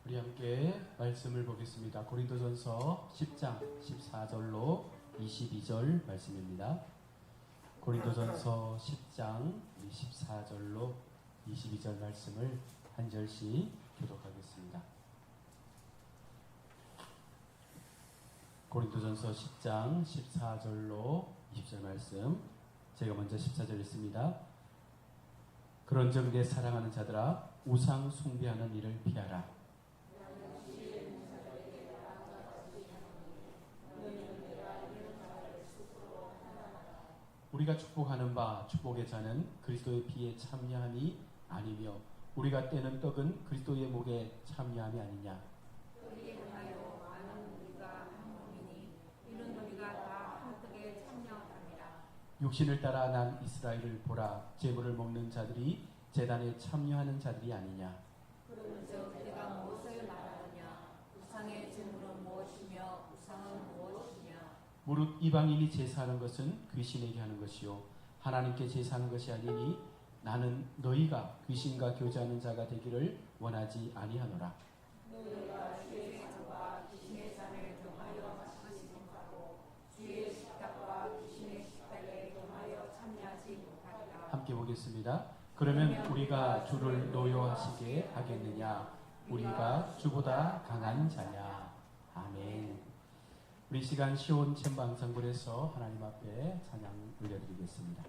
우리 함께 말씀을 보겠습니다. 고린도전서 10장 14절로 22절 말씀입니다. 고린도전서 10장 14절로 22절 말씀을 한 절씩 교독하겠습니다. 고린도전서 10장 14절로 20절 말씀, 제가 먼저 14절 읽습니다. 그런즉 내 사랑하는 자들아, 우상 숭배하는 일을 피하라. 우리가 축복하는 바 축복의 자는 그리스도의 피에 참여함이 아니며 우리가 떼는 떡은 그리스도의 목에 참여함이 아니냐. 우리에 대하여 많은 우리가 한 몸이니 이는 우리가 다 한 떡에 참여함이라. 육신을 따라 난 이스라엘을 보라. 제물을 먹는 자들이 제단에 참여하는 자들이 아니냐. 그런즉 내가 무엇을 말하느냐? 우상의 제물은 무엇이며 우상은 무엇이냐? 무릇 이방인이 제사하는 것은 귀신에게 하는 것이요 하나님께 제사하는 것이 아니니 나는 너희가 귀신과 교제하는 자가 되기를 원하지 아니하노라. 너희가 주의 잔과 귀신의 잔을 경하여 마시고 주의 식탁과 귀신의 식탁에 경하여 참여하지 못하리라. 함께 보겠습니다. 그러면 우리가 주를 노여하시게 하겠느냐? 우리가 주보다 강한 자냐? 아멘. 우리 시간 시온 챔방성굴에서 하나님 앞에 찬양 올려드리겠습니다.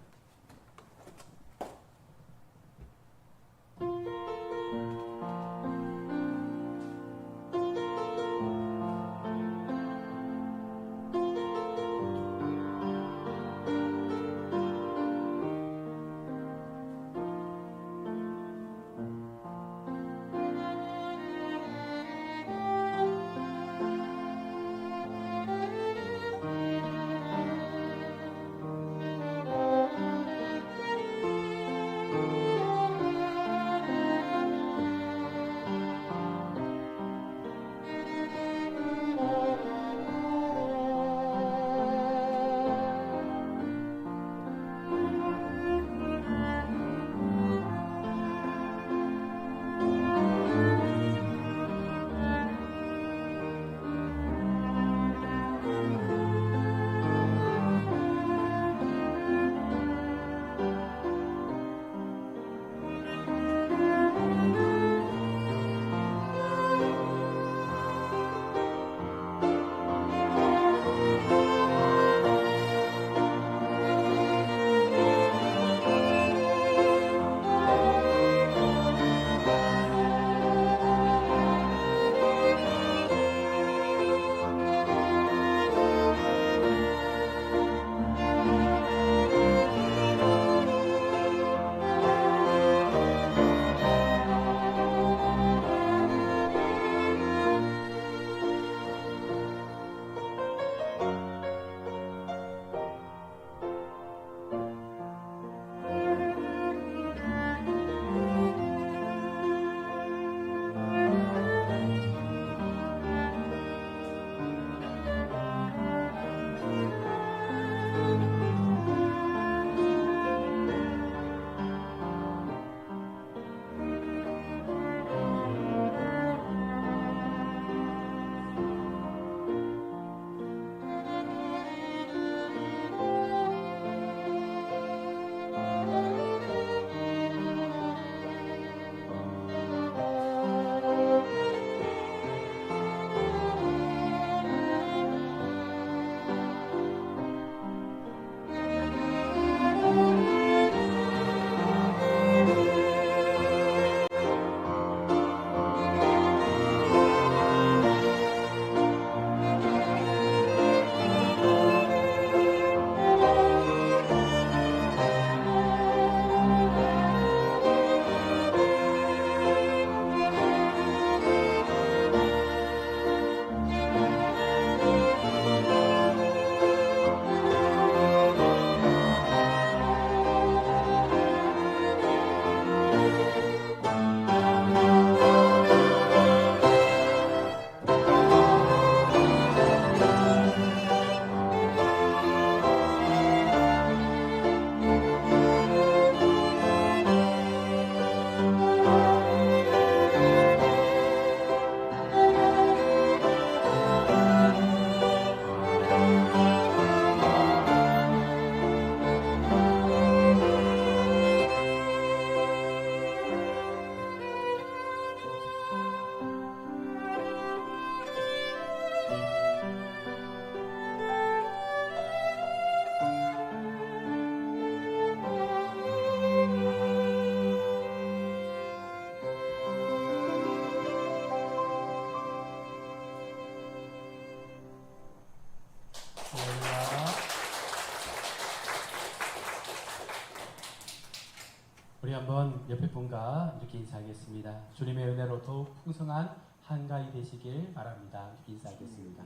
한번 옆에 분과 이렇게 인사하겠습니다. 주님의 은혜로 더욱 풍성한 한가위 되시길 바랍니다. 이렇게 인사하겠습니다.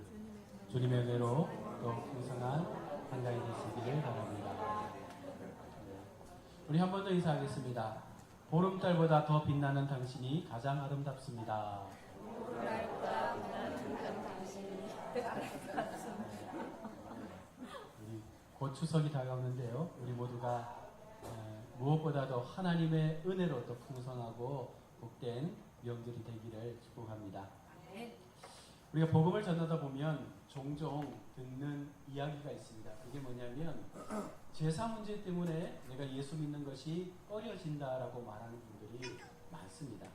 주님의 은혜로 더욱 풍성한 한가위 되시길 바랍니다. 네. 우리 한 번 더 인사하겠습니다. 보름달보다 더 빛나는 당신이 가장 아름답습니다. 보름달보다 빛나는 당신이 우리 곧 추석이 다가오는데요. 우리 모두가 무엇보다도 하나님의 은혜로 더 풍성하고 복된 명절이 되기를 축복합니다. 우리가 복음을 전하다 보면 종종 듣는 이야기가 있습니다. 그게 뭐냐면 제사 문제 때문에 내가 예수 믿는 것이 꺼려진다라고 말하는 분들이 많습니다.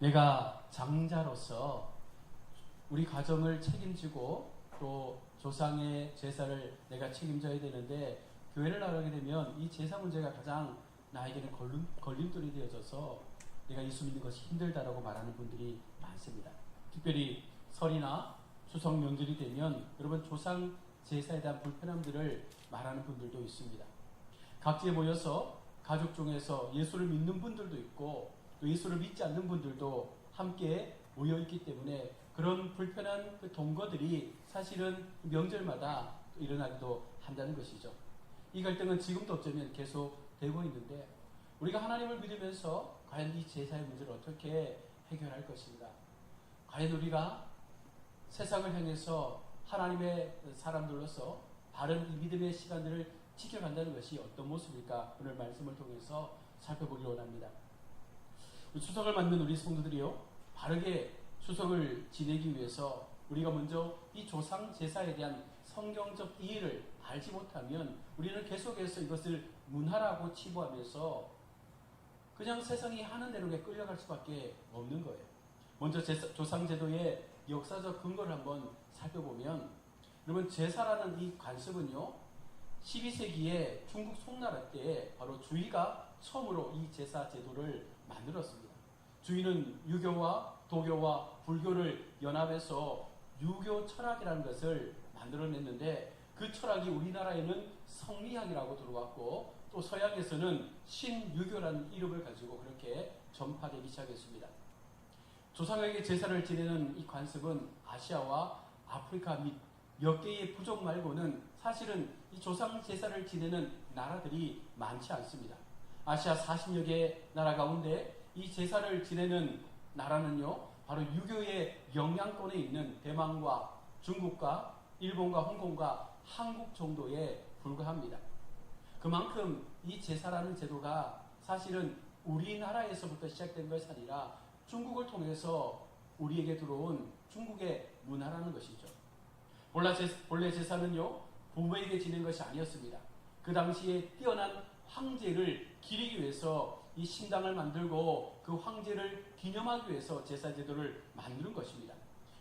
내가 장자로서 우리 가정을 책임지고 또 조상의 제사를 내가 책임져야 되는데 교회를 나가게 되면 이 제사 문제가 가장 나에게는 걸림돌이 되어져서 내가 예수 믿는 것이 힘들다라고 말하는 분들이 많습니다. 특별히 설이나 추석 명절이 되면 여러분 조상 제사에 대한 불편함들을 말하는 분들도 있습니다. 각지에 모여서 가족 중에서 예수를 믿는 분들도 있고 또 예수를 믿지 않는 분들도 함께 모여있기 때문에 그런 불편한 그 동거들이 사실은 명절마다 일어나기도 한다는 것이죠. 이 갈등은 지금도 어쩌면 계속 되고 있는데 우리가 하나님을 믿으면서 과연 이 제사의 문제를 어떻게 해결할 것인가? 과연 우리가 세상을 향해서 하나님의 사람들로서 바른 믿음의 시간들을 지켜간다는 것이 어떤 모습일까? 오늘 말씀을 통해서 살펴보기를 원합니다. 추석을 맞는 우리 성도들이요, 바르게 추석을 지내기 위해서 우리가 먼저 이 조상 제사에 대한 성경적 이해를 알지 못하면 우리는 계속해서 이것을 문화라고 치부하면서 그냥 세상이 하는 대로 끌려갈 수밖에 없는 거예요. 먼저 조상 제도의 역사적 근거를 한번 살펴보면, 여러분 제사라는 이 관습은요 12세기에 중국 송나라 때에 바로 주의가 처음으로 이 제사 제도를 만들었습니다. 주의는 유교와 도교와 불교를 연합해서 유교 철학이라는 것을 만들어냈는데 그 철학이 우리나라에는 성리학이라고 들어왔고 또 서양에서는 신유교라는 이름을 가지고 그렇게 전파되기 시작했습니다. 조상에게 제사를 지내는 이 관습은 아시아와 아프리카 및 몇 개의 부족 말고는 사실은 이 조상 제사를 지내는 나라들이 많지 않습니다. 아시아 40여 개 나라 가운데 이 제사를 지내는 나라는요 바로 유교의 영향권에 있는 대만과 중국과 일본과 홍콩과 한국 정도에 불과합니다. 그만큼 이 제사라는 제도가 사실은 우리나라에서부터 시작된 것이 아니라 중국을 통해서 우리에게 들어온 중국의 문화라는 것이죠. 본래 제사는요 부부에게 지낸 것이 아니었습니다. 그 당시에 뛰어난 황제를 기리기 위해서 이 신당을 만들고 그 황제를 기념하기 위해서 제사 제도를 만드는 것입니다.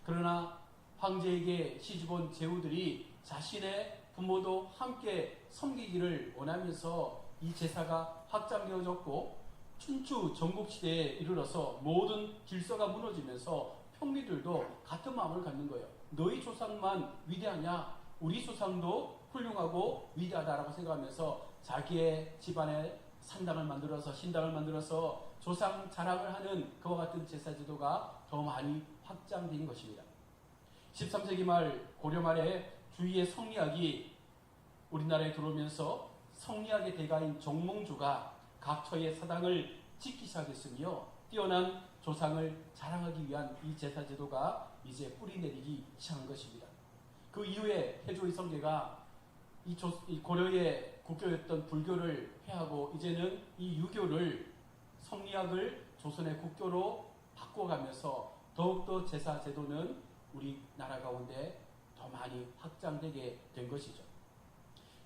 그러나 황제에게 시집온 제후들이 자신의 부모도 함께 섬기기를 원하면서 이 제사가 확장되어졌고 춘추 전국시대에 이르러서 모든 질서가 무너지면서 평민들도 같은 마음을 갖는 거예요. 너희 조상만 위대하냐? 우리 조상도 훌륭하고 위대하다라고 생각하면서 자기의 집안에 산당을 만들어서 신당을 만들어서 조상 자랑을 하는 그와 같은 제사 제도가 더 많이 확장된 것입니다. 13세기 말 고려 말에 주위의 성리학이 우리나라에 들어오면서 성리학의 대가인 정몽주가 각처의 사당을 짓기 시작했으며 뛰어난 조상을 자랑하기 위한 이 제사 제도가 이제 뿌리내리기 시작한 것입니다. 그 이후에 태조의 성계가 이 고려의 국교였던 불교를 폐하고 이제는 이 유교를 성리학을 조선의 국교로 바꿔가면서 더욱더 제사 제도는 우리나라 가운데 더 많이 확장되게 된 것이죠.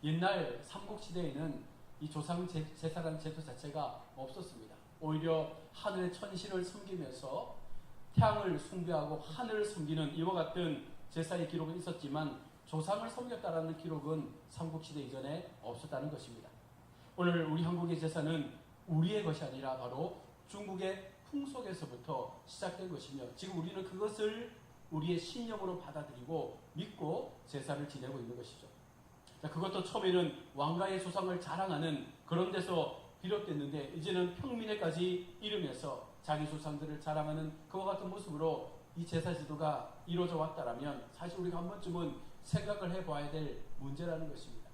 옛날 삼국시대에는 이 조상 제사라는 제도 자체가 없었습니다. 오히려 하늘의 천신을 섬기면서 태양을 숭배하고 하늘을 섬기는 이와 같은 제사의 기록은 있었지만 조상을 섬겼다라는 기록은 삼국시대 이전에 없었다는 것입니다. 오늘 우리 한국의 제사는 우리의 것이 아니라 바로 중국의 풍속에서부터 시작된 것이며 지금 우리는 그것을 우리의 신념으로 받아들이고 믿고 제사를 지내고 있는 것이죠. 그것도 처음에는 왕가의 조상을 자랑하는 그런 데서 비롯됐는데 이제는 평민회까지 이르면서 자기 조상들을 자랑하는 그와 같은 모습으로 이 제사 지도가 이루어져 왔다라면 사실 우리가 한 번쯤은 생각을 해봐야 될 문제라는 것입니다.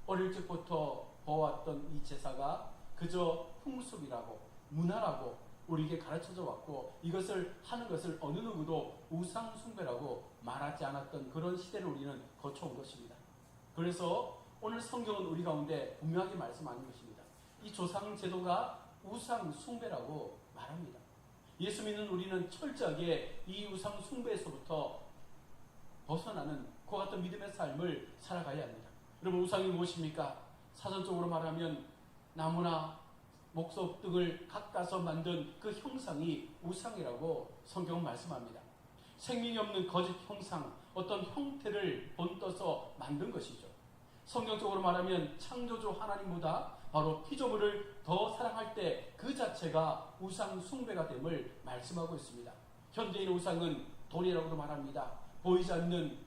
어릴 적부터 보아왔던 이 제사가 그저 풍습이라고 문화라고 우리에게 가르쳐져 왔고 이것을 하는 것을 어느 누구도 우상 숭배라고 말하지 않았던 그런 시대를 우리는 거쳐온 것입니다. 그래서 오늘 성경은 우리 가운데 분명하게 말씀하는 것입니다. 이 조상 제도가 우상 숭배라고 말합니다. 예수 믿는 우리는 철저하게 이 우상 숭배에서부터 벗어나는 그와 같은 믿음의 삶을 살아가야 합니다. 여러분, 우상이 무엇입니까? 사전적으로 말하면 나무나 목석 등을 깎아서 만든 그 형상이 우상이라고 성경은 말씀합니다. 생명이 없는 거짓 형상, 어떤 형태를 본떠서 만든 것이죠. 성경적으로 말하면 창조주 하나님보다 바로 피조물을 더 사랑할 때 그 자체가 우상 숭배가 됨을 말씀하고 있습니다. 현대인 우상은 돈이라고도 말합니다. 보이지 않는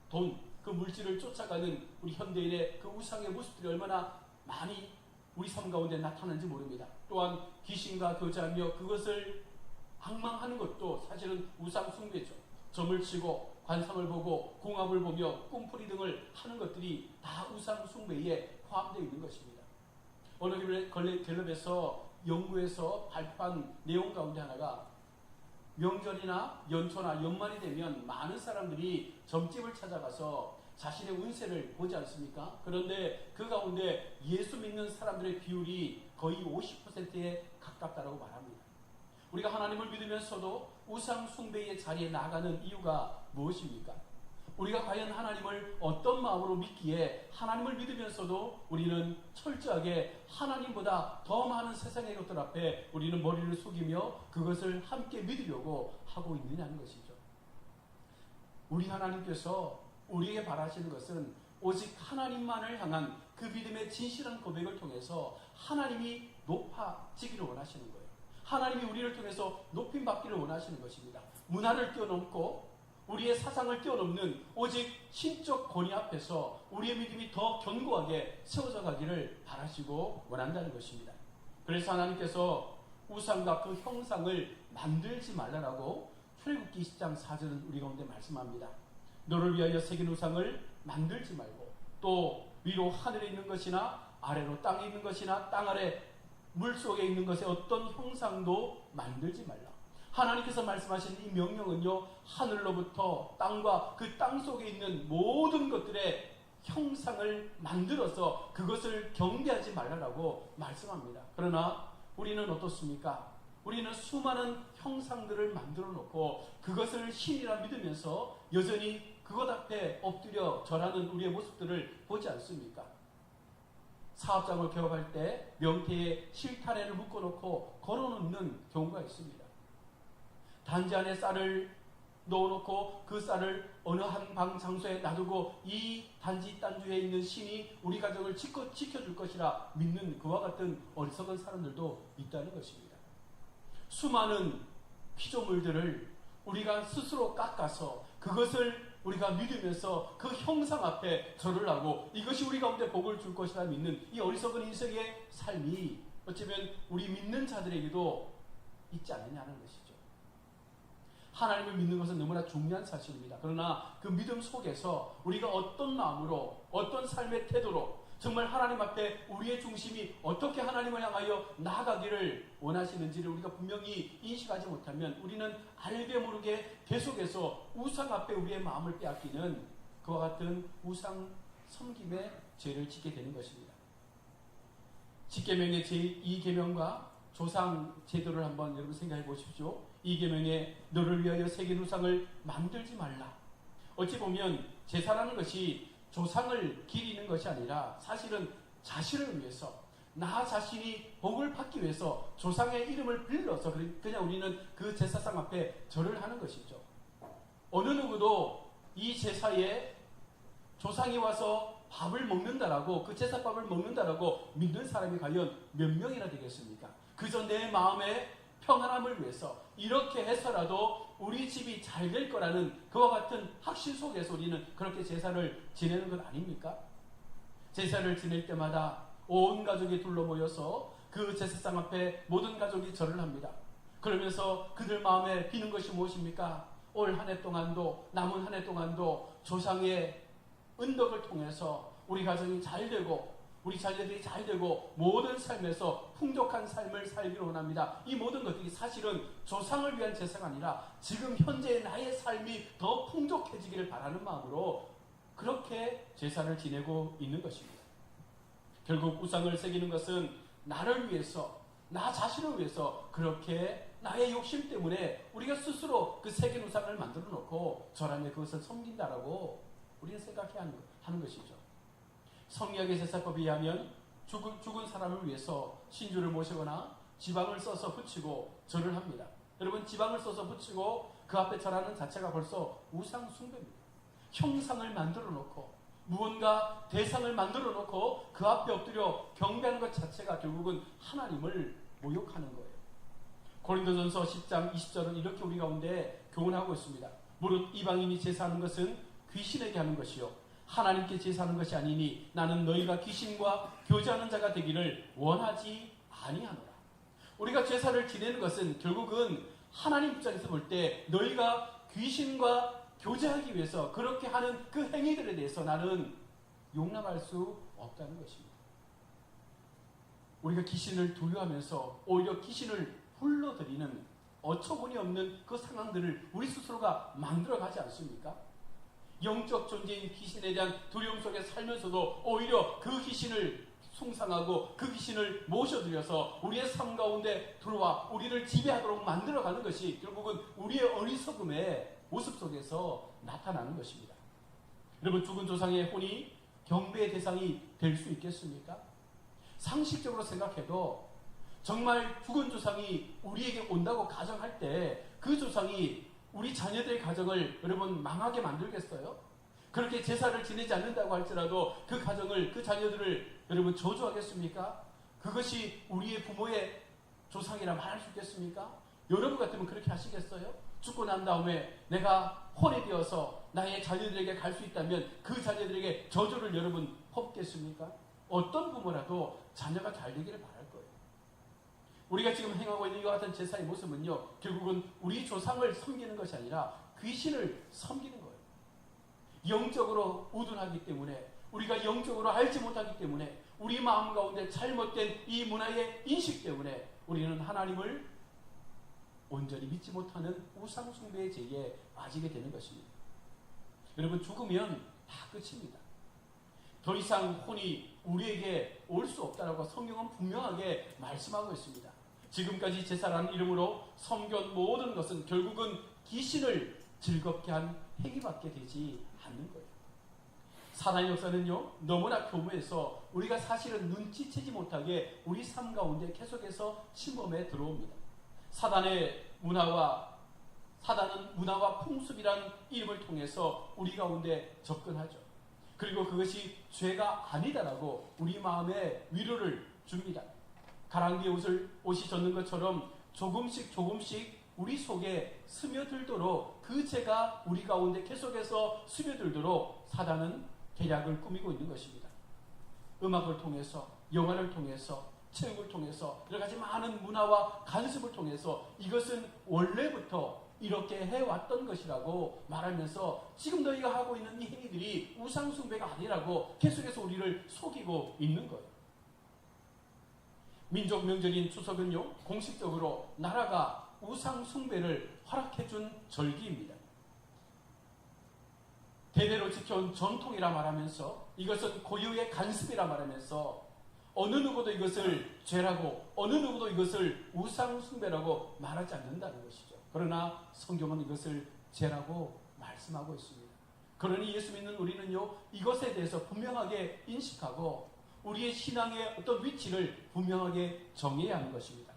돈, 그 물질을 쫓아가는 우리 현대인의 그 우상의 모습들이 얼마나 많이 우리 삶 가운데 나타나는지 모릅니다. 또한 귀신과 교제하며 그것을 악망하는 것도 사실은 우상 숭배죠. 점을 치고 관상을 보고 궁합을 보며 꿈풀이 등을 하는 것들이 다 우상 숭배에 포함되어 있는 것입니다. 어느 갤럽에서 연구에서 발표한 내용 가운데 하나가 명절이나 연초나 연말이 되면 많은 사람들이 점집을 찾아가서 자신의 운세를 보지 않습니까? 그런데 그 가운데 예수 믿는 사람들의 비율이 거의 50%에 가깝다고 말합니다. 우리가 하나님을 믿으면서도 우상 숭배의 자리에 나가는 이유가 무엇입니까? 우리가 과연 하나님을 어떤 마음으로 믿기에 하나님을 믿으면서도 우리는 철저하게 하나님보다 더 많은 세상의 것들 앞에 우리는 머리를 숙이며 그것을 함께 믿으려고 하고 있느냐는 것이죠. 우리 하나님께서 우리에게 바라시는 것은 오직 하나님만을 향한 그 믿음의 진실한 고백을 통해서 하나님이 높아지기를 원하시는 거예요. 하나님이 우리를 통해서 높임받기를 원하시는 것입니다. 문화를 뛰어넘고 우리의 사상을 뛰어넘는 오직 신적 권위 앞에서 우리의 믿음이 더 견고하게 세워져 가기를 바라시고 원한다는 것입니다. 그래서 하나님께서 우상과 그 형상을 만들지 말라라고 출애굽기 20장 4절은 우리 가운데 말씀합니다. 너를 위하여 새긴 우상을 만들지 말고 또 위로 하늘에 있는 것이나 아래로 땅에 있는 것이나 땅 아래 물속에 있는 것의 어떤 형상도 만들지 말라. 하나님께서 말씀하신 이 명령은요, 하늘로부터 땅과 그 땅 속에 있는 모든 것들의 형상을 만들어서 그것을 경배하지 말라라고 말씀합니다. 그러나 우리는 어떻습니까? 우리는 수많은 형상들을 만들어 놓고 그것을 신이라 믿으면서 여전히 그것 앞에 엎드려 절하는 우리의 모습들을 보지 않습니까? 사업장을 개업할 때 명태에 실타래를 묶어놓고 걸어놓는 경우가 있습니다. 단지 안에 쌀을 넣어놓고 그 쌀을 어느 한 방 장소에 놔두고 이 단지 단주에 있는 신이 우리 가정을 지켜줄 것이라 믿는 그와 같은 어리석은 사람들도 있다는 것입니다. 수많은 피조물들을 우리가 스스로 깎아서 그것을 우리가 믿으면서 그 형상 앞에 절을 하고 이것이 우리 가운데 복을 줄 것이라 믿는 이 어리석은 인생의 삶이 어쩌면 우리 믿는 자들에게도 있지 않느냐는 것이죠. 하나님을 믿는 것은 너무나 중요한 사실입니다. 그러나 그 믿음 속에서 우리가 어떤 마음으로 어떤 삶의 태도로 정말 하나님 앞에 우리의 중심이 어떻게 하나님을 향하여 나아가기를 원하시는지를 우리가 분명히 인식하지 못하면 우리는 알게 모르게 계속해서 우상 앞에 우리의 마음을 빼앗기는 그와 같은 우상 섬김의 죄를 짓게 되는 것입니다. 십계명의 제2계명과 조상 제도를 한번 여러분 생각해 보십시오. 이 계명에 너를 위하여 새긴 우상을 만들지 말라. 어찌 보면 제사라는 것이 조상을 기리는 것이 아니라 사실은 자신을 위해서 나 자신이 복을 받기 위해서 조상의 이름을 빌려서 그냥 우리는 그 제사상 앞에 절을 하는 것이죠. 어느 누구도 이 제사에 조상이 와서 밥을 먹는다라고 그 제사밥을 먹는다라고 믿는 사람이 과연 몇 명이나 되겠습니까? 그저 내 마음의 평안함을 위해서 이렇게 해서라도 우리 집이 잘 될 거라는 그와 같은 확신 속에서 우리는 그렇게 제사를 지내는 것 아닙니까? 제사를 지낼 때마다 온 가족이 둘러 모여서 그 제사장 앞에 모든 가족이 절을 합니다. 그러면서 그들 마음에 비는 것이 무엇입니까? 올 한 해 동안도, 남은 한 해 동안도 조상의 은덕을 통해서 우리 가정이 잘 되고 우리 자녀들이 잘 되고 모든 삶에서 풍족한 삶을 살기를 원합니다. 이 모든 것들이 사실은 조상을 위한 제사가 아니라 지금 현재의 나의 삶이 더 풍족해지기를 바라는 마음으로 그렇게 제사를 지내고 있는 것입니다. 결국 우상을 새기는 것은 나를 위해서, 나 자신을 위해서 그렇게 나의 욕심 때문에 우리가 스스로 그 새긴 우상을 만들어 놓고 절하며 그것을 섬긴다라고 우리는 생각해야 하는 것이죠. 성리학의 제사법에 의하면 죽은 사람을 위해서 신주를 모시거나 지방을 써서 붙이고 절을 합니다. 여러분, 지방을 써서 붙이고 그 앞에 절하는 자체가 벌써 우상 숭배입니다. 형상을 만들어 놓고 무언가 대상을 만들어 놓고 그 앞에 엎드려 경배하는 것 자체가 결국은 하나님을 모욕하는 거예요. 고린도전서 10장 20절은 이렇게 우리 가운데 교훈하고 있습니다. 무릇 이방인이 제사하는 것은 귀신에게 하는 것이요 하나님께 제사하는 것이 아니니 나는 너희가 귀신과 교제하는 자가 되기를 원하지 아니하노라. 우리가 제사를 지내는 것은 결국은 하나님 입장에서 볼 때 너희가 귀신과 교제하기 위해서 그렇게 하는 그 행위들에 대해서 나는 용납할 수 없다는 것입니다. 우리가 귀신을 두려워하면서 오히려 귀신을 불러들이는 어처구니 없는 그 상황들을 우리 스스로가 만들어가지 않습니까? 영적 존재인 귀신에 대한 두려움 속에 살면서도 오히려 그 귀신을 숭상하고 그 귀신을 모셔들여서 우리의 삶 가운데 들어와 우리를 지배하도록 만들어가는 것이 결국은 우리의 어리석음의 모습 속에서 나타나는 것입니다. 여러분, 죽은 조상의 혼이 경배의 대상이 될 수 있겠습니까? 상식적으로 생각해도 정말 죽은 조상이 우리에게 온다고 가정할 때 그 조상이 우리 자녀들의 가정을 여러분 망하게 만들겠어요? 그렇게 제사를 지내지 않는다고 할지라도 그 가정을, 그 자녀들을 여러분 저주하겠습니까? 그것이 우리의 부모의 조상이라 말할 수 있겠습니까? 여러분 같으면 그렇게 하시겠어요? 죽고 난 다음에 내가 혼이 되어서 나의 자녀들에게 갈 수 있다면 그 자녀들에게 저주를 여러분 퍼붓겠습니까? 어떤 부모라도 자녀가 잘 되기를 바랄 거예요. 우리가 지금 행하고 있는 이와 같은 제사의 모습은요, 결국은 우리 조상을 섬기는 것이 아니라 귀신을 섬기는 거예요. 영적으로 우둔하기 때문에, 우리가 영적으로 알지 못하기 때문에, 우리 마음 가운데 잘못된 이 문화의 인식 때문에 우리는 하나님을 온전히 믿지 못하는 우상 숭배의 죄에 빠지게 되는 것입니다. 여러분, 죽으면 다 끝입니다. 더 이상 혼이 우리에게 올 수 없다라고 성경은 분명하게 말씀하고 있습니다. 지금까지 제사라는 이름으로 섬겨온 모든 것은 결국은 귀신을 즐겁게 한 행위밖에 되지 않는 거예요. 사단의 역사는요, 너무나 교묘해서 우리가 사실은 눈치채지 못하게 우리 삶 가운데 계속해서 침범해 들어옵니다. 사단은 문화와 풍습이라는 이름을 통해서 우리 가운데 접근하죠. 그리고 그것이 죄가 아니다라고 우리 마음에 위로를 줍니다. 가랑비에 옷이 젖는 것처럼 조금씩 우리 속에 스며들도록, 그 죄가 우리 가운데 계속해서 스며들도록 사단은 계략을 꾸미고 있는 것입니다. 음악을 통해서, 영화를 통해서, 체육을 통해서, 여러 가지 많은 문화와 간습을 통해서 이것은 원래부터 이렇게 해왔던 것이라고 말하면서 지금 너희가 하고 있는 이 행위들이 우상숭배가 아니라고 계속해서 우리를 속이고 있는 거예요. 민족 명절인 추석은요, 공식적으로 나라가 우상숭배를 허락해준 절기입니다. 대대로 지켜온 전통이라 말하면서, 이것은 고유의 간습이라 말하면서 어느 누구도 이것을 죄라고, 어느 누구도 이것을 우상숭배라고 말하지 않는다는 것이죠. 그러나 성경은 이것을 죄라고 말씀하고 있습니다. 그러니 예수 믿는 우리는요, 이것에 대해서 분명하게 인식하고 우리의 신앙의 어떤 위치를 분명하게 정해야 하는 것입니다.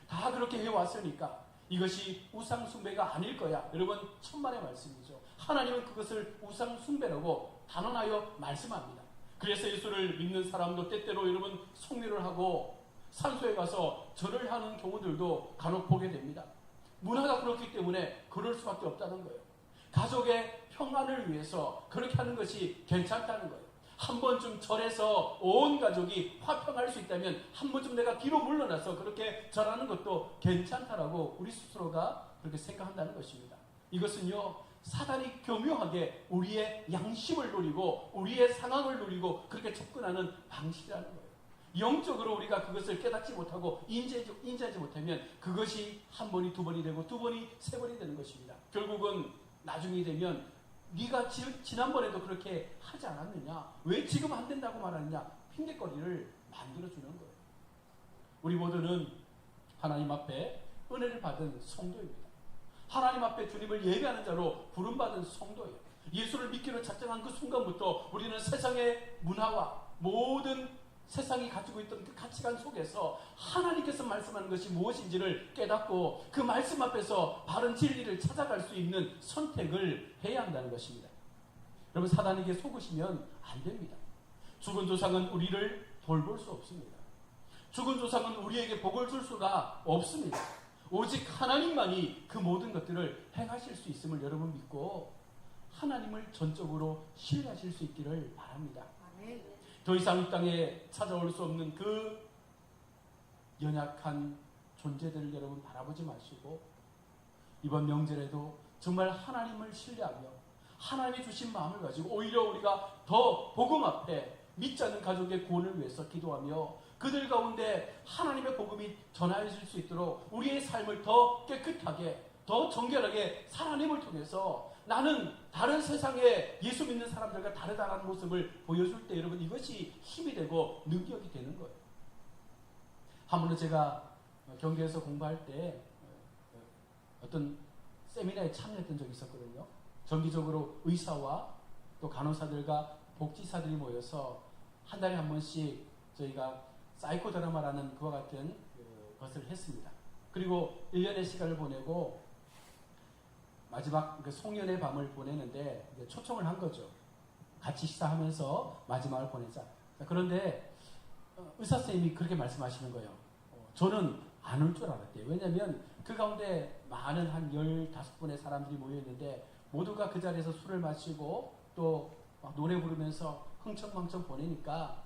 다 그렇게 해왔으니까 이것이 우상숭배가 아닐 거야. 여러분, 천만의 말씀이죠. 하나님은 그것을 우상숭배라고 단언하여 말씀합니다. 그래서 예수를 믿는 사람도 때때로 여러분 속리를 하고 산소에 가서 절을 하는 경우들도 간혹 보게 됩니다. 문화가 그렇기 때문에 그럴 수밖에 없다는 거예요. 가족의 평안을 위해서 그렇게 하는 것이 괜찮다는 거예요. 한 번쯤 절에서 온 가족이 화평할 수 있다면 한 번쯤 내가 뒤로 물러나서 그렇게 절하는 것도 괜찮다라고 우리 스스로가 그렇게 생각한다는 것입니다. 이것은요, 사단이 교묘하게 우리의 양심을 노리고 우리의 상황을 노리고 그렇게 접근하는 방식이라는 거예요. 영적으로 우리가 그것을 깨닫지 못하고 인지하지 못하면 그것이 한 번이 두 번이 되고 두 번이 세 번이 되는 것입니다. 결국은 나중에 되면 네가 지난번에도 그렇게 하지 않았느냐? 왜 지금 안 된다고 말하느냐? 핑계거리를 만들어주는 거예요. 우리 모두는 하나님 앞에 은혜를 받은 성도입니다. 하나님 앞에 주님을 예배하는 자로 부름받은 성도예요. 예수를 믿기로 작정한 그 순간부터 우리는 세상의 문화와 모든 세상이 가지고 있던 그 가치관 속에서 하나님께서 말씀하는 것이 무엇인지를 깨닫고 그 말씀 앞에서 바른 진리를 찾아갈 수 있는 선택을 해야 한다는 것입니다. 여러분, 사단에게 속으시면 안 됩니다. 죽은 조상은 우리를 돌볼 수 없습니다. 죽은 조상은 우리에게 복을 줄 수가 없습니다. 오직 하나님만이 그 모든 것들을 행하실 수 있음을 여러분 믿고 하나님을 전적으로 신뢰하실 수 있기를 바랍니다. 더 이상 이 땅에 찾아올 수 없는 그 연약한 존재들을 여러분 바라보지 마시고 이번 명절에도 정말 하나님을 신뢰하며 하나님이 주신 마음을 가지고 오히려 우리가 더 복음 앞에 믿지 않는 가족의 구원을 위해서 기도하며 그들 가운데 하나님의 복음이 전하여질 수 있도록 우리의 삶을 더 깨끗하게 더 정결하게 하나님을 통해서 나는 다른 세상에 예수 믿는 사람들과 다르다는 모습을 보여줄 때 여러분 이것이 힘이 되고 능력이 되는 거예요. 한 번은 제가 경기에서 공부할 때 어떤 세미나에 참여했던 적이 있었거든요. 정기적으로 의사와 또 간호사들과 복지사들이 모여서 한 달에 한 번씩 저희가 사이코 드라마라는 그와 같은 것을 했습니다. 그리고 1년의 시간을 보내고 마지막 송년의 밤을 보내는데 초청을 한 거죠. 같이 식사하면서 마지막을 보내자. 그런데 의사 선생님이 그렇게 말씀하시는 거예요. 저는 안 올 줄 알았대요. 왜냐하면 그 가운데 많은 한 15분의 사람들이 모여있는데 모두가 그 자리에서 술을 마시고 또 막 노래 부르면서 흥청망청 보내니까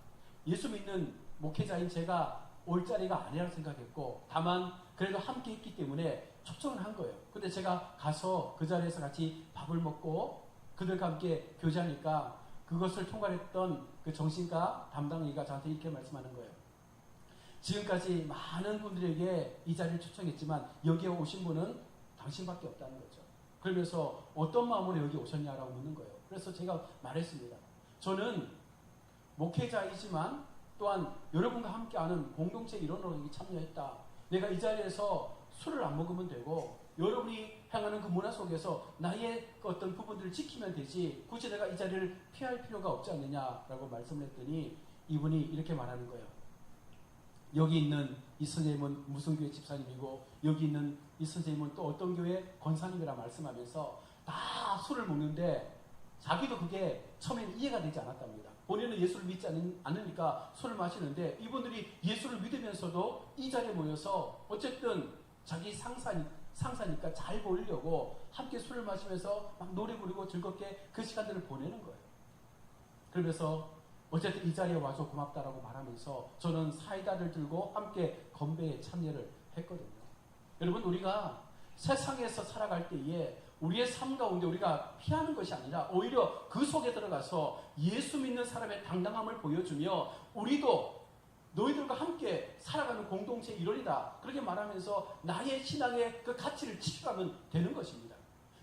예수 믿는 목회자인 제가 올 자리가 아니라고 생각했고 다만 그래도 함께 있기 때문에 초청을 한 거예요. 근데 제가 가서 그 자리에서 같이 밥을 먹고 그들과 함께 교제하니까 그것을 통과했던 그 정신과 담당의가 저한테 이렇게 말씀하는 거예요. 지금까지 많은 분들에게 이 자리를 초청했지만 여기에 오신 분은 당신밖에 없다는 거죠. 그러면서 어떤 마음으로 여기 오셨냐라고 묻는 거예요. 그래서 제가 말했습니다. 저는 목회자이지만 또한 여러분과 함께하는 공동체 일원으로 여기 참여했다. 내가 이 자리에서 술을 안 먹으면 되고 여러분이 향하는 그 문화 속에서 나의 어떤 부분들을 지키면 되지 굳이 내가 이 자리를 피할 필요가 없지 않느냐라고 말씀을 했더니 이분이 이렇게 말하는 거예요. 여기 있는 이 선생님은 무슨 교회 집사님이고 여기 있는 이 선생님은 또 어떤 교회 권사님이라 말씀하면서 다 술을 먹는데 자기도 그게 처음에는 이해가 되지 않았답니다. 본인은 예수를 믿지 않으니까 술을 마시는데 이분들이 예수를 믿으면서도 이 자리에 모여서 어쨌든 자기 상사니까 잘 보이려고 함께 술을 마시면서 막 노래 부르고 즐겁게 그 시간들을 보내는 거예요. 그러면서 어쨌든 이 자리에 와서 고맙다라고 말하면서 저는 사이다를 들고 함께 건배에 참여를 했거든요. 여러분 우리가 세상에서 살아갈 때에 우리의 삶 가운데 우리가 피하는 것이 아니라 오히려 그 속에 들어가서 예수 믿는 사람의 당당함을 보여주며 우리도 너희들과 함께 살아가는 공동체 일원이다. 그렇게 말하면서 나의 신앙의 그 가치를 지켜가면 되는 것입니다.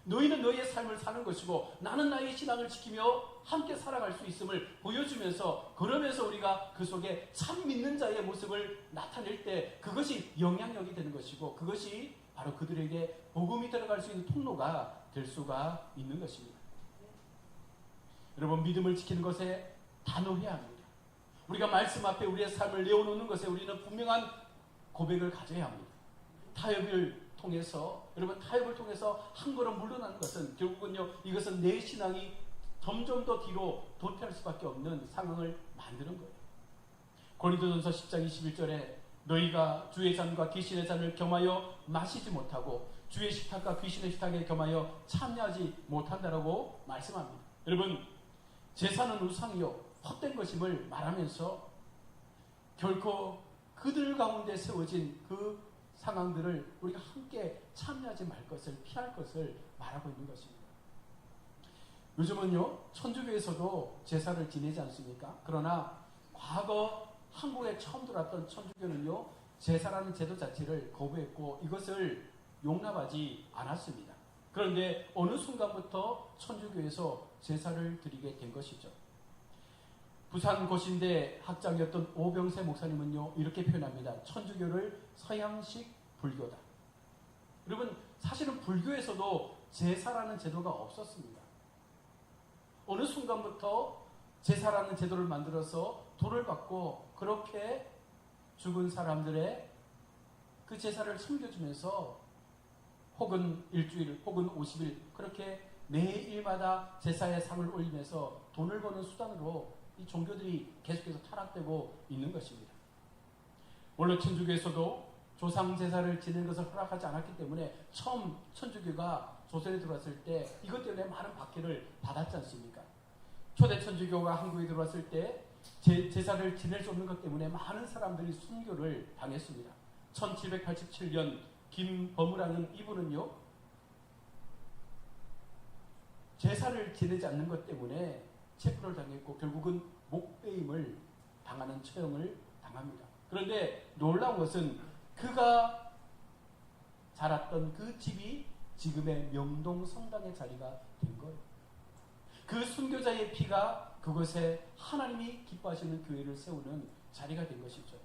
너희는 너희의 삶을 사는 것이고 나는 나의 신앙을 지키며 함께 살아갈 수 있음을 보여주면서 그러면서 우리가 그 속에 참 믿는 자의 모습을 나타낼 때 그것이 영향력이 되는 것이고 그것이 바로 그들에게 복음이 들어갈 수 있는 통로가 될 수가 있는 것입니다. 여러분 믿음을 지키는 것에 단호해야 합니다. 우리가 말씀 앞에 우리의 삶을 내어놓는 것에 우리는 분명한 고백을 가져야 합니다. 타협을 통해서 여러분 타협을 통해서 한 걸음 물러나는 것은 결국은요 이것은 내 신앙이 점점 더 뒤로 도태할 수밖에 없는 상황을 만드는 거예요. 고린도전서 10장 21절에 너희가 주의 잔과 귀신의 잔을 겸하여 마시지 못하고 주의 식탁과 귀신의 식탁에 겸하여 참여하지 못한다라고 말씀합니다. 여러분 제사는 우상이요 헛된 것임을 말하면서 결코 그들 가운데 세워진 그 상황들을 우리가 함께 참여하지 말 것을, 피할 것을 말하고 있는 것입니다. 요즘은요, 천주교에서도 제사를 지내지 않습니까? 그러나 과거 한국에 처음 들어왔던 천주교는요, 제사라는 제도 자체를 거부했고 이것을 용납하지 않았습니다. 그런데 어느 순간부터 천주교에서 제사를 드리게 된 것이죠. 부산 고신대 학장이었던 오병세 목사님은요, 이렇게 표현합니다. 천주교를 서양식 불교다. 여러분, 사실은 불교에서도 제사라는 제도가 없었습니다. 어느 순간부터 제사라는 제도를 만들어서 돈을 받고 그렇게 죽은 사람들의 그 제사를 섬겨주면서 혹은 일주일 혹은 50일 그렇게 매일마다 제사의 상을 올리면서 돈을 버는 수단으로 이 종교들이 계속해서 타락되고 있는 것입니다. 원래 천주교에서도 조상 제사를 지내는 것을 허락하지 않았기 때문에 처음 천주교가 조선에 들어왔을 때 이것 때문에 많은 박해를 받았지 않습니까? 초대 천주교가 한국에 들어왔을 때 제사를 지낼 수 없는 것 때문에 많은 사람들이 순교를 당했습니다. 1787년 김범우라는 이분은요, 제사를 지내지 않는 것 때문에 체포를 당했고 결국은 목배임을 당하는 처형을 당합니다. 그런데 놀라운 것은 그가 자랐던 그 집이 지금의 명동 성당의 자리가 된 거예요. 그 순교자의 피가 그곳에 하나님이 기뻐하시는 교회를 세우는 자리가 된 것이죠.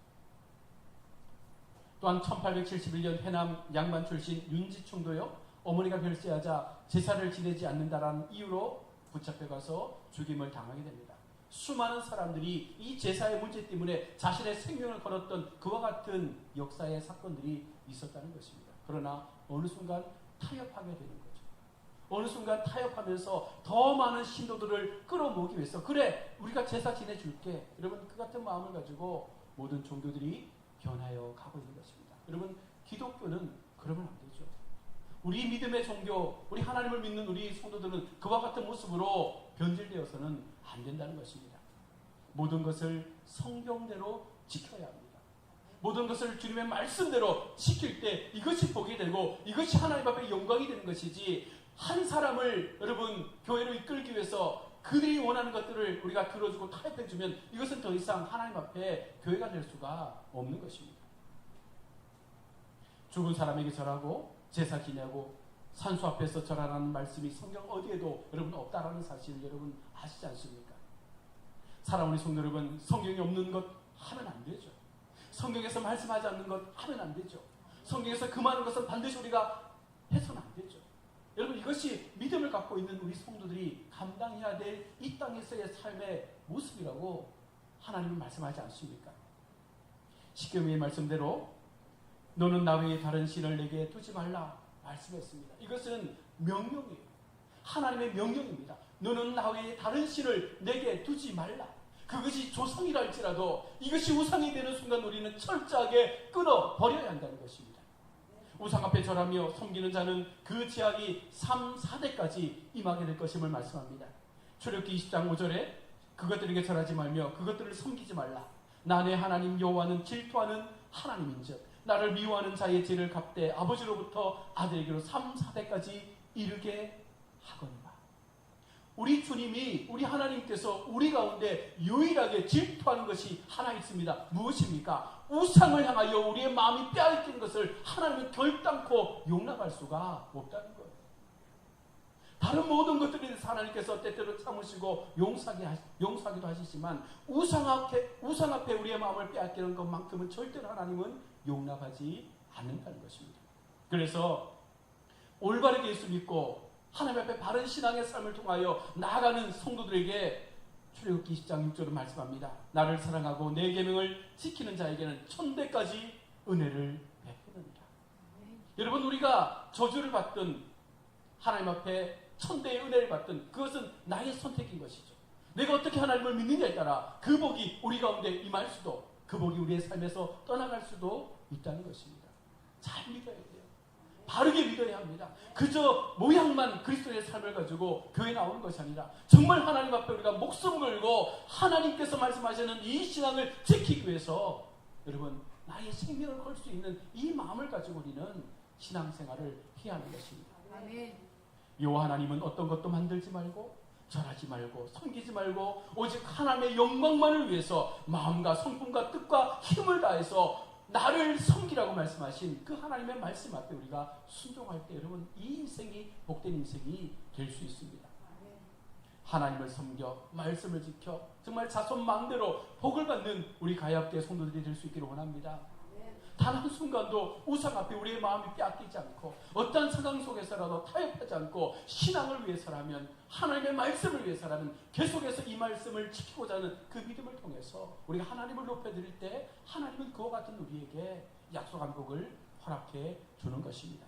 또한 1871년 해남 양반 출신 윤지충도요, 어머니가 별세하자 제사를 지내지 않는다라는 이유로 붙잡혀가서 죽임을 당하게 됩니다. 수많은 사람들이 이 제사의 문제 때문에 자신의 생명을 걸었던 그와 같은 역사의 사건들이 있었다는 것입니다. 그러나 어느 순간 타협하게 되는 거죠. 어느 순간 타협하면서 더 많은 신도들을 끌어모으기 위해서, 그래 우리가 제사 지내줄게, 여러분, 그 같은 마음을 가지고 모든 종교들이 변하여 가고 있는 것입니다. 여러분, 기독교는 그러면 안 되죠. 우리 믿음의 종교, 우리 하나님을 믿는 우리 성도들은 그와 같은 모습으로 변질되어서는 안 된다는 것입니다. 모든 것을 성경대로 지켜야 합니다. 모든 것을 주님의 말씀대로 지킬 때 이것이 복이 되고 이것이 하나님 앞에 영광이 되는 것이지, 한 사람을 여러분 교회로 이끌기 위해서 그들이 원하는 것들을 우리가 들어주고 타협해주면 이것은 더 이상 하나님 앞에 교회가 될 수가 없는 것입니다. 죽은 사람에게 절하고 제사 지내고 산수 앞에서 절하라는 말씀이 성경 어디에도 여러분 없다라는 사실을 여러분 아시지 않습니까? 사랑하는 성도 여러분, 성경이 없는 것 하면 안 되죠. 성경에서 말씀하지 않는 것 하면 안 되죠. 성경에서 금하는 것은 반드시 우리가 해서는 안 되죠. 여러분, 이것이 믿음을 갖고 있는 우리 성도들이 감당해야 될 이 땅에서의 삶의 모습이라고 하나님은 말씀하지 않습니까? 십계명의 말씀대로 너는 나 외에 다른 신을 내게 두지 말라 말씀했습니다. 이것은 명령이에요. 하나님의 명령입니다. 너는 나 외에 다른 신을 내게 두지 말라. 그것이 조상이라 할지라도 이것이 우상이 되는 순간 우리는 철저하게 끊어버려야 한다는 것입니다. 우상 앞에 절하며 섬기는 자는 그 제약이 3, 4대까지 임하게 될 것임을 말씀합니다. 출애굽기 20장 5절에 그것들에게 절하지 말며 그것들을 섬기지 말라. 나 내 하나님 여호와는 질투하는 하나님인즉 나를 미워하는 자의 죄를 갚되 아버지로부터 아들에게로 3, 4대까지 이르게 하거니와. 우리 주님이, 우리 하나님께서 우리 가운데 유일하게 질투하는 것이 하나 있습니다. 무엇입니까? 우상을 향하여 우리의 마음이 빼앗기는 것을 하나님은 결단코 용납할 수가 없다는 거예요. 다른 모든 것들에 대해서 하나님께서 때때로 참으시고 용서하기도 하시지만 우상 앞에 우리의 마음을 빼앗기는 것만큼은 절대로 하나님은 용납하지 않는다는 것입니다. 그래서 올바르게 예수 믿고 하나님 앞에 바른 신앙의 삶을 통하여 나아가는 성도들에게 출애굽기 20장 6절은 말씀합니다. 나를 사랑하고 내 계명을 지키는 자에게는 천대까지 은혜를 베푸느니라. 여러분, 우리가 저주를 받든 하나님 앞에 천대의 은혜를 받든 그것은 나의 선택인 것이죠. 내가 어떻게 하나님을 믿느냐에 따라 그 복이 우리 가운데 임할 수도, 그 복이 우리의 삶에서 떠나갈 수도 있다는 것입니다. 잘 믿어야 돼요. 바르게 믿어야 합니다. 그저 모양만 그리스도의 삶을 가지고 교회 나오는 것이 아니라 정말 하나님 앞에 우리가 목숨 걸고 하나님께서 말씀하시는 이 신앙을 지키기 위해서 여러분 나의 생명을 걸 수 있는 이 마음을 가지고 우리는 신앙생활을 해야 하는 것입니다. 아멘. 여호와 하나님은 어떤 것도 만들지 말고 절하지 말고 섬기지 말고 오직 하나님의 영광만을 위해서 마음과 성품과 뜻과 힘을 다해서 나를 섬기라고 말씀하신 그 하나님의 말씀 앞에 우리가 순종할 때 여러분 이 인생이 복된 인생이 될 수 있습니다. 하나님을 섬겨 말씀을 지켜 정말 자손망대로 복을 받는 우리 가야교회 성도들이 될 수 있기를 원합니다. 단 한순간도 우상 앞에 우리의 마음이 빼앗기지 않고 어떠한 상황 속에서라도 타협하지 않고 신앙을 위해서라면 하나님의 말씀을 위해서라면 계속해서 이 말씀을 지키고자 하는 그 믿음을 통해서 우리가 하나님을 높여드릴 때 하나님은 그와 같은 우리에게 약속한 복을 허락해 주는 것입니다.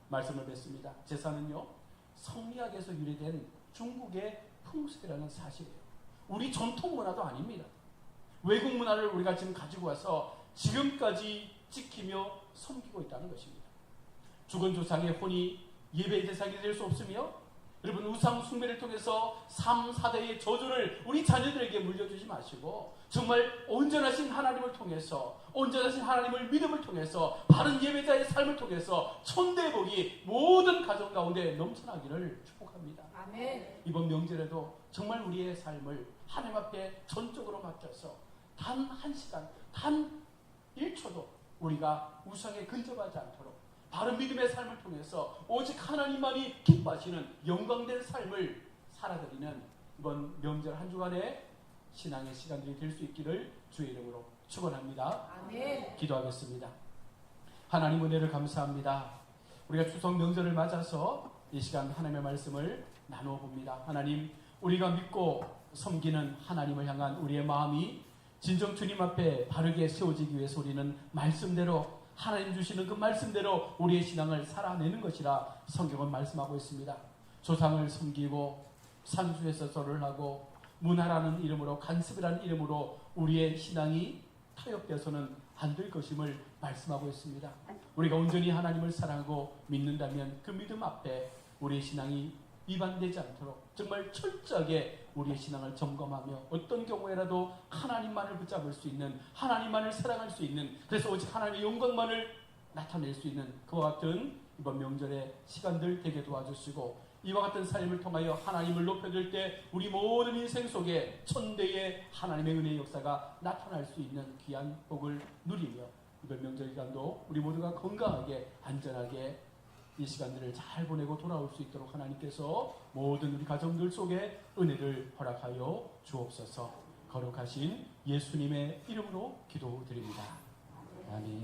말씀을 뵙습니다. 제사는요 성리학에서 유래된 중국의 풍습이라는 사실이에요. 우리 전통 문화도 아닙니다. 외국 문화를 우리가 지금 가지고 와서 지금까지 지키며 섬기고 있다는 것입니다. 죽은 조상의 혼이 예배의 대상이 될 수 없으며 여러분 우상 숭배를 통해서 3, 4대의 저주를 우리 자녀들에게 물려주지 마시고 정말 온전하신 하나님을 통해서 온전하신 하나님을 믿음을 통해서 바른 예배자의 삶을 통해서 천대의 복이 모든 가정 가운데 넘쳐나기를 축복합니다. 아멘. 이번 명절에도 정말 우리의 삶을 하나님 앞에 전적으로 맡겨서 단 1시간, 단 1초도 우리가 우상에 근접하지 않도록 바른 믿음의 삶을 통해서 오직 하나님만이 기뻐하시는 영광된 삶을 살아드리는 이번 명절 한 주간의 신앙의 시간들이 될 수 있기를 주의 이름으로 축원합니다. 아멘. 기도하겠습니다. 하나님 은혜를 감사합니다. 우리가 추석 명절을 맞아서 이 시간 하나님의 말씀을 나누어 봅니다. 하나님 우리가 믿고 섬기는 하나님을 향한 우리의 마음이 진정 주님 앞에 바르게 세워지기 위해서 우리는 말씀대로 하나님 주시는 그 말씀대로 우리의 신앙을 살아내는 것이라 성경은 말씀하고 있습니다. 조상을 섬기고 산수에서 절을 하고 문화라는 이름으로 간섭이라는 이름으로 우리의 신앙이 타협되어서는 안 될 것임을 말씀하고 있습니다. 우리가 온전히 하나님을 사랑하고 믿는다면 그 믿음 앞에 우리의 신앙이 위반되지 않도록 정말 철저하게 우리의 신앙을 점검하며 어떤 경우에라도 하나님만을 붙잡을 수 있는 하나님만을 사랑할 수 있는 그래서 오직 하나님의 영광만을 나타낼 수 있는 그와 같은 이번 명절의 시간들 되게 도와주시고 이와 같은 삶을 통하여 하나님을 높여줄 때 우리 모든 인생 속에 천대의 하나님의 은혜의 역사가 나타날 수 있는 귀한 복을 누리며 이번 명절 기간도 우리 모두가 건강하게 안전하게 이 시간들을 잘 보내고 돌아올 수 있도록 하나님께서 모든 우리 가정들 속에 은혜를 허락하여 주옵소서. 거룩하신 예수님의 이름으로 기도드립니다. 아멘.